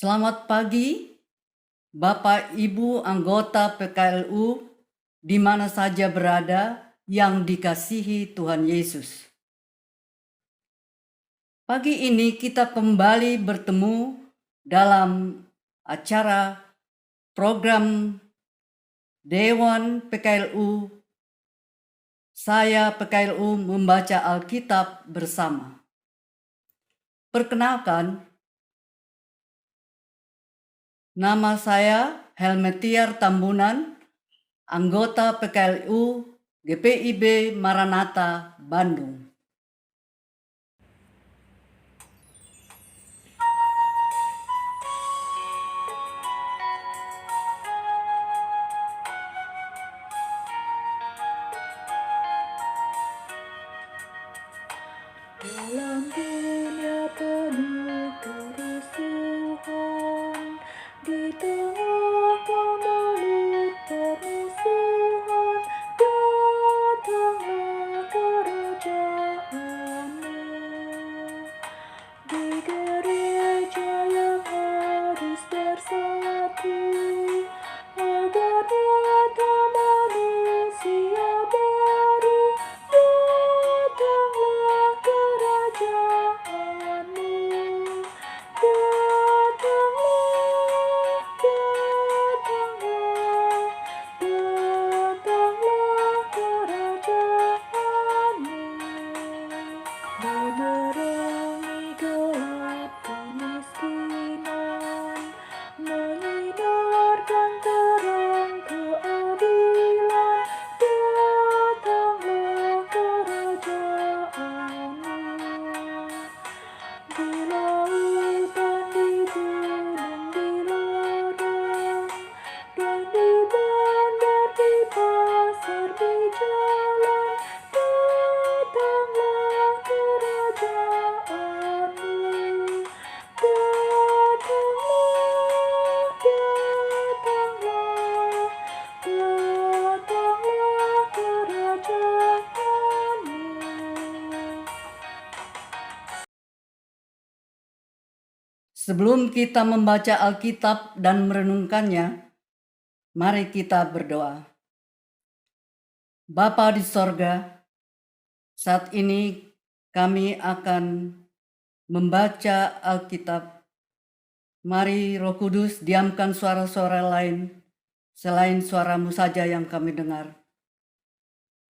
Selamat pagi, Bapak Ibu anggota PKLU di mana saja berada yang dikasihi Tuhan Yesus. Pagi ini kita kembali bertemu dalam acara program Dewan PKLU. Saya PKLU membaca Alkitab bersama. Perkenalkan, nama saya Helmetiar Tambunan, anggota PKLU GPIB Maranatha Bandung. Dalam dunia penuh kerusuhan, di tengah gemuruh permusuhan, datanglah kerajaan-Mu. Di gereja yang harus bersatu, agar datang manusia baru, datanglah kerajaan-Mu. Datanglah kerajaan-Mu. Menerangi gelap kemiskinan, menyinarkan terang keadilan, datanglah kerajaan-Mu. Di lautan, di gunung, di ladang, dan di bandar, di pasar, di jalan, datanglah kerajaan-Mu. Datanglah kerajaan-Mu. Sebelum kita membaca Alkitab dan merenungkannya, mari kita berdoa. Bapa di sorga, saat ini kami akan membaca Alkitab. Mari Roh Kudus diamkan suara-suara lain selain suara-Mu saja yang kami dengar.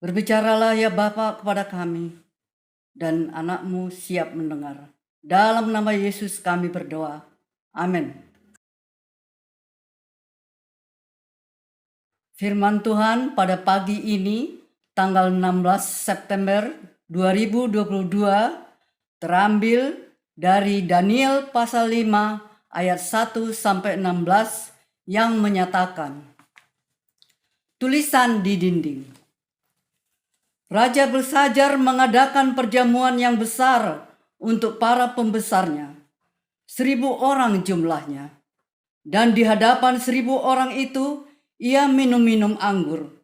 Berbicaralah ya Bapa kepada kami, dan anak-Mu siap mendengar. Dalam nama Yesus kami berdoa. Amin. Firman Tuhan pada pagi ini, tanggal 16 September 2022, terambil dari Daniel pasal 5 ayat 1-16 yang menyatakan, tulisan di dinding. Raja Belsajar mengadakan perjamuan yang besar untuk para pembesarnya, 1.000 orang jumlahnya. Dan di hadapan 1.000 orang itu, ia minum-minum anggur.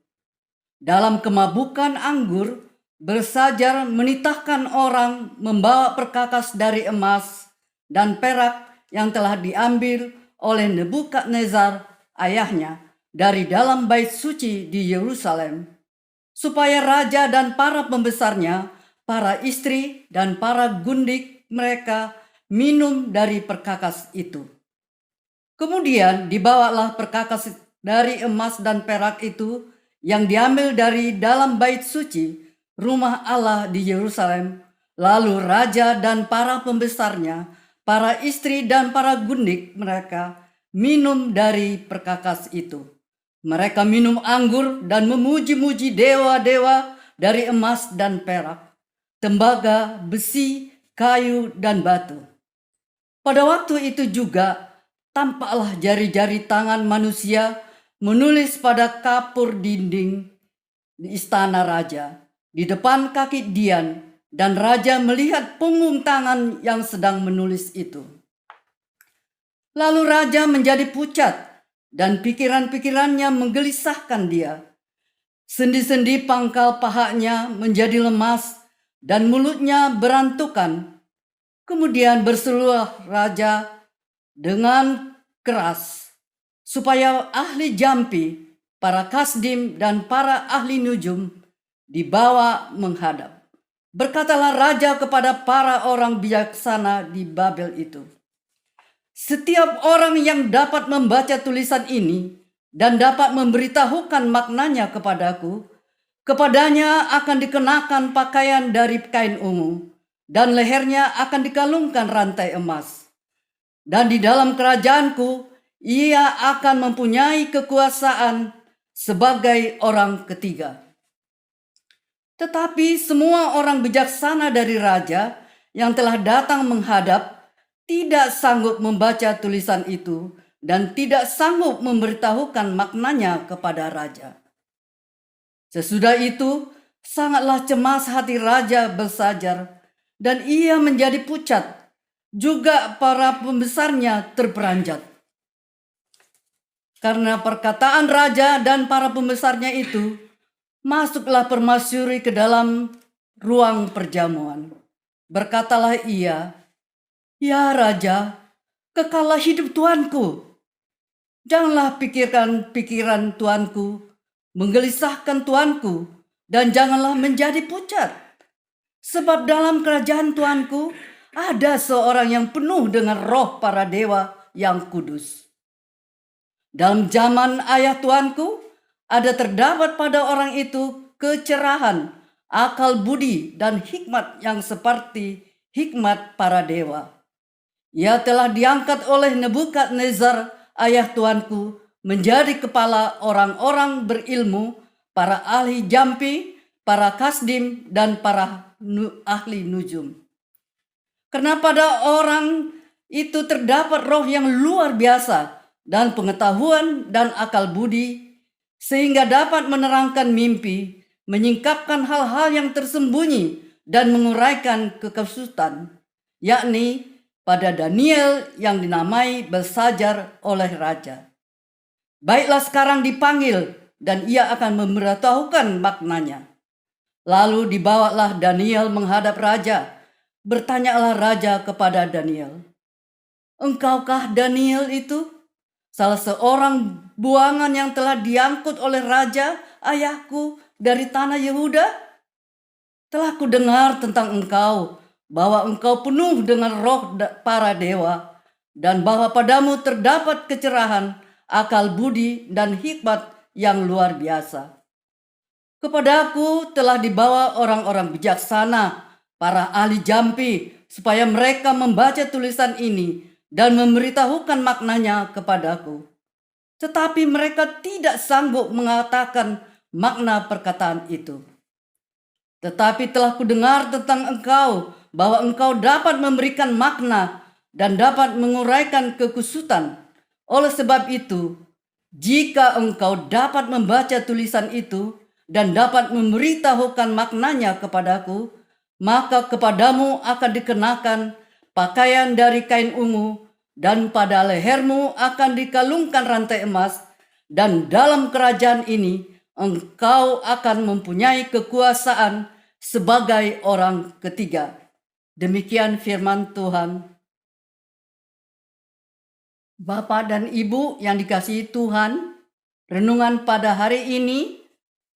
Dalam kemabukan anggur, Belsajar menitahkan orang membawa perkakas dari emas dan perak yang telah diambil oleh Nebukadnezar ayahnya dari dalam bait suci di Yerusalem, supaya raja dan para pembesarnya, para istri dan para gundik mereka minum dari perkakas itu. Kemudian dibawalah perkakas dari emas dan perak itu yang diambil dari dalam bait suci rumah Allah di Yerusalem. Lalu raja dan para pembesarnya, para istri dan para gundik mereka minum dari perkakas itu. Mereka minum anggur dan memuji-muji dewa-dewa dari emas dan perak, tembaga, besi, kayu, dan batu. Pada waktu itu juga tampaklah jari-jari tangan manusia menulis pada kapur dinding di istana raja, di depan kaki Dian, dan raja melihat punggung tangan yang sedang menulis itu. Lalu raja menjadi pucat dan pikiran-pikirannya menggelisahkan dia. Sendi-sendi pangkal pahanya menjadi lemas dan mulutnya berantukan. Kemudian berserulah raja dengan keras, supaya ahli jampi, para kasdim, dan para ahli nujum dibawa menghadap. Berkatalah raja kepada para orang bijaksana di Babel itu, "Setiap orang yang dapat membaca tulisan ini dan dapat memberitahukan maknanya kepadaku, kepadanya akan dikenakan pakaian dari kain ungu, dan lehernya akan dikalungkan rantai emas. Dan di dalam kerajaanku, ia akan mempunyai kekuasaan sebagai orang ketiga." Tetapi semua orang bijaksana dari raja yang telah datang menghadap tidak sanggup membaca tulisan itu dan tidak sanggup memberitahukan maknanya kepada raja. Sesudah itu, sangatlah cemas hati Raja Belsajar, dan ia menjadi pucat. Juga para pembesarnya terperanjat. Karena perkataan raja dan para pembesarnya itu, masuklah permasyuri ke dalam ruang perjamuan. Berkatalah ia, "Ya Raja, kekallah hidup tuanku. Janganlah pikirkan pikiran tuanku, menggelisahkan tuanku, dan janganlah menjadi pucat. Sebab dalam kerajaan tuanku ada seorang yang penuh dengan roh para dewa yang kudus. Dalam zaman ayah tuanku, ada terdapat pada orang itu kecerahan, akal budi, dan hikmat yang seperti hikmat para dewa. Ia telah diangkat oleh Nebukadnezar ayah tuanku menjadi kepala orang-orang berilmu, para ahli jampi, para kasdim, dan para ahli nujum. Karena pada orang itu terdapat roh yang luar biasa dan pengetahuan dan akal budi, sehingga dapat menerangkan mimpi, menyingkapkan hal-hal yang tersembunyi, dan menguraikan kekusutan, yakni pada Daniel yang dinamai Belsajar oleh raja. Baiklah sekarang dipanggil, dan ia akan memberitahukan maknanya." Lalu dibawalah Daniel menghadap raja. Bertanyalah raja kepada Daniel, "Engkaukah Daniel itu, salah seorang buangan yang telah diangkut oleh raja ayahku dari tanah Yehuda? Telah kudengar tentang engkau, bahwa engkau penuh dengan roh para dewa, dan bahwa padamu terdapat kecerahan, akal budi, dan hikmat yang luar biasa. Kepadaku telah dibawa orang-orang bijaksana, para ahli jampi, supaya mereka membaca tulisan ini dan memberitahukan maknanya kepadaku. Tetapi mereka tidak sanggup mengatakan makna perkataan itu. Tetapi telah kudengar tentang engkau, bahwa engkau dapat memberikan makna dan dapat menguraikan kekusutan. Oleh sebab itu, jika engkau dapat membaca tulisan itu dan dapat memberitahukan maknanya kepadaku, maka kepadamu akan dikenakan pakaian dari kain ungu, dan pada lehermu akan dikalungkan rantai emas, dan dalam kerajaan ini engkau akan mempunyai kekuasaan sebagai orang ketiga." Demikian firman Tuhan. Bapak dan Ibu yang dikasihi Tuhan, renungan pada hari ini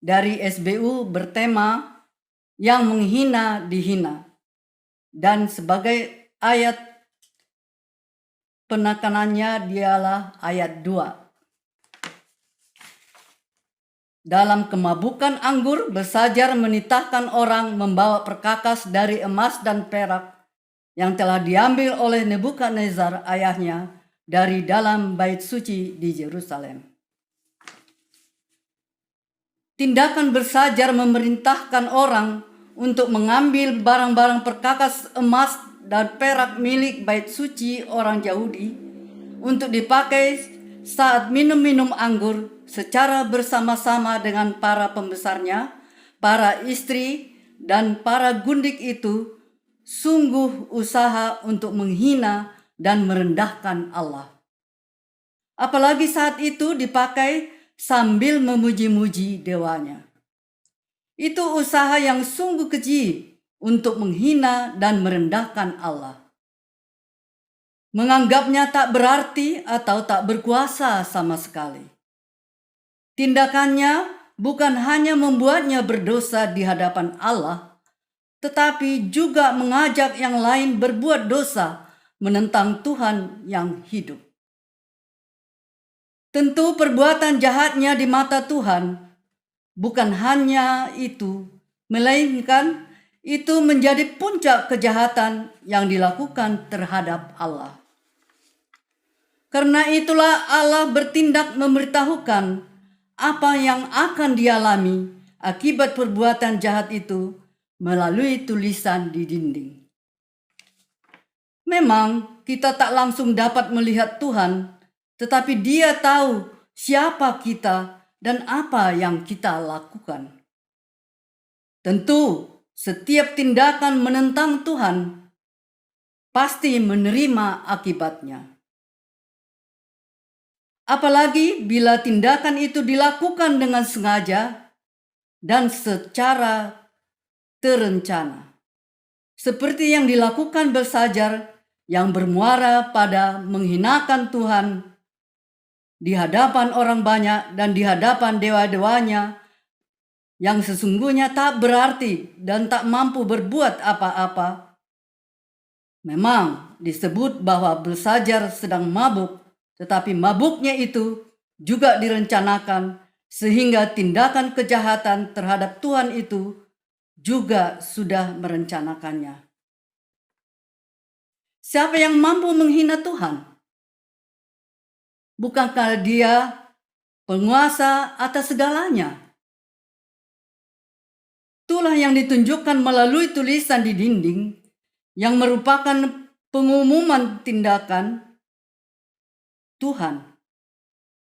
dari SBU bertema "Yang menghina dihina", dan sebagai ayat penekanannya dialah ayat 2. Dalam kemabukan anggur, Belsajar menitahkan orang membawa perkakas dari emas dan perak yang telah diambil oleh Nebukadnezar ayahnya dari dalam bait suci di Yerusalem. Tindakan Belsajar memerintahkan orang untuk mengambil barang-barang perkakas emas dan perak milik bait suci orang Yahudi untuk dipakai saat minum-minum anggur secara bersama-sama dengan para pembesarnya, para istri, dan para gundik itu sungguh usaha untuk menghina dan merendahkan Allah. Apalagi saat itu dipakai sambil memuji-muji dewanya. Itu usaha yang sungguh keji untuk menghina dan merendahkan Allah. menganggapnya tak berarti atau tak berkuasa sama sekali. Tindakannya bukan hanya membuatnya berdosa di hadapan Allah, tetapi juga mengajak yang lain berbuat dosa menentang Tuhan yang hidup. Tentu perbuatan jahatnya di mata Tuhan bukan hanya itu, melainkan itu menjadi puncak kejahatan yang dilakukan terhadap Allah. Karena itulah Allah bertindak memberitahukan apa yang akan dialami akibat perbuatan jahat itu melalui tulisan di dinding. Memang kita tak langsung dapat melihat Tuhan, tetapi Dia tahu siapa kita dan apa yang kita lakukan. Tentu, setiap tindakan menentang Tuhan pasti menerima akibatnya. Apalagi bila tindakan itu dilakukan dengan sengaja dan secara terencana. Seperti yang dilakukan Belsajar yang bermuara pada menghinakan Tuhan di hadapan orang banyak dan di hadapan dewa-dewanya yang sesungguhnya tak berarti dan tak mampu berbuat apa-apa. Memang disebut bahwa Belsajar sedang mabuk, tetapi mabuknya itu juga direncanakan sehingga tindakan kejahatan terhadap Tuhan itu juga sudah merencanakannya. Siapa yang mampu menghina Tuhan? Bukankah Dia penguasa atas segalanya? Itulah yang ditunjukkan melalui tulisan di dinding yang merupakan pengumuman tindakan Tuhan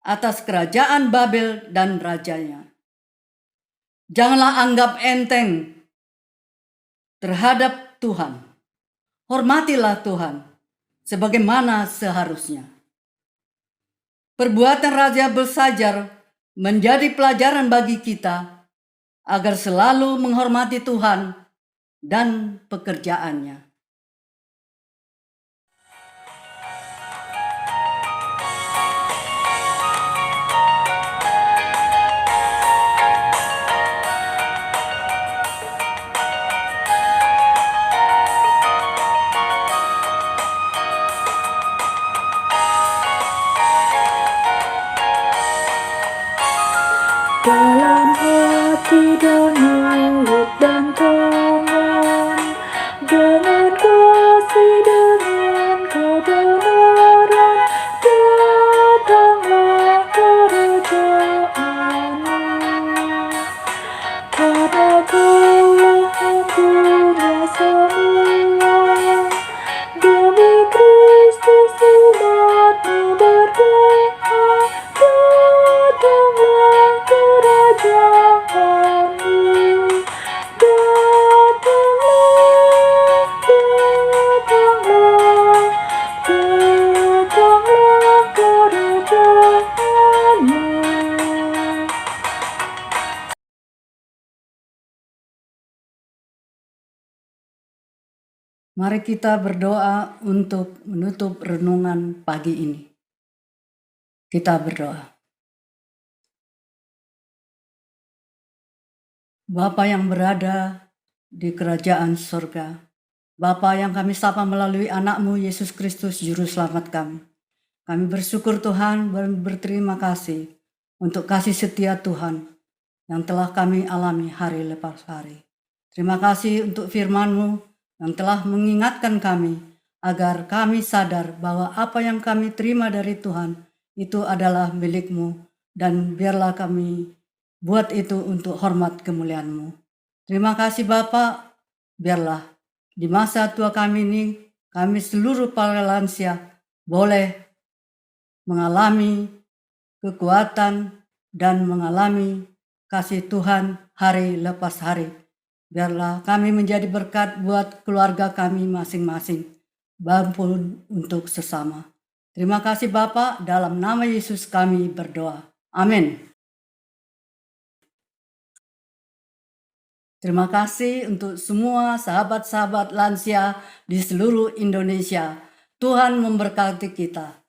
atas kerajaan Babel dan rajanya. Janganlah anggap enteng terhadap Tuhan. Hormatilah Tuhan sebagaimana seharusnya. Perbuatan Raja Belsajar menjadi pelajaran bagi kita agar selalu menghormati Tuhan dan pekerjaannya. Dalam hati dan mulut dan tangan, dengan kasih dengan kebenaran, datanglah kerajaanmu. Karena Kaulah mempunyai semua, demi Kristus umat-Mu berdoa, datanglah kerajaanmu, datanglah, datanglah, datanglah kerajaanmu. Mari kita berdoa untuk menutup renungan pagi ini. Kita berdoa. Bapa yang berada di kerajaan surga, Bapa yang kami sapa melalui anak-Mu Yesus Kristus Juru Selamat kami. Kami bersyukur Tuhan dan berterima kasih untuk kasih setia Tuhan yang telah kami alami hari lepas hari. Terima kasih untuk firman-Mu yang telah mengingatkan kami agar kami sadar bahwa apa yang kami terima dari Tuhan itu adalah milik-Mu, dan biarlah kami buat itu untuk hormat kemuliaan-Mu. Terima kasih Bapa, biarlah di masa tua kami ini, kami seluruh para lansia boleh mengalami kekuatan dan mengalami kasih Tuhan hari lepas hari. Biarlah kami menjadi berkat buat keluarga kami masing-masing, maupun untuk sesama. Terima kasih Bapa, dalam nama Yesus kami berdoa. Amin. Terima kasih untuk semua sahabat-sahabat lansia di seluruh Indonesia. Tuhan memberkati kita.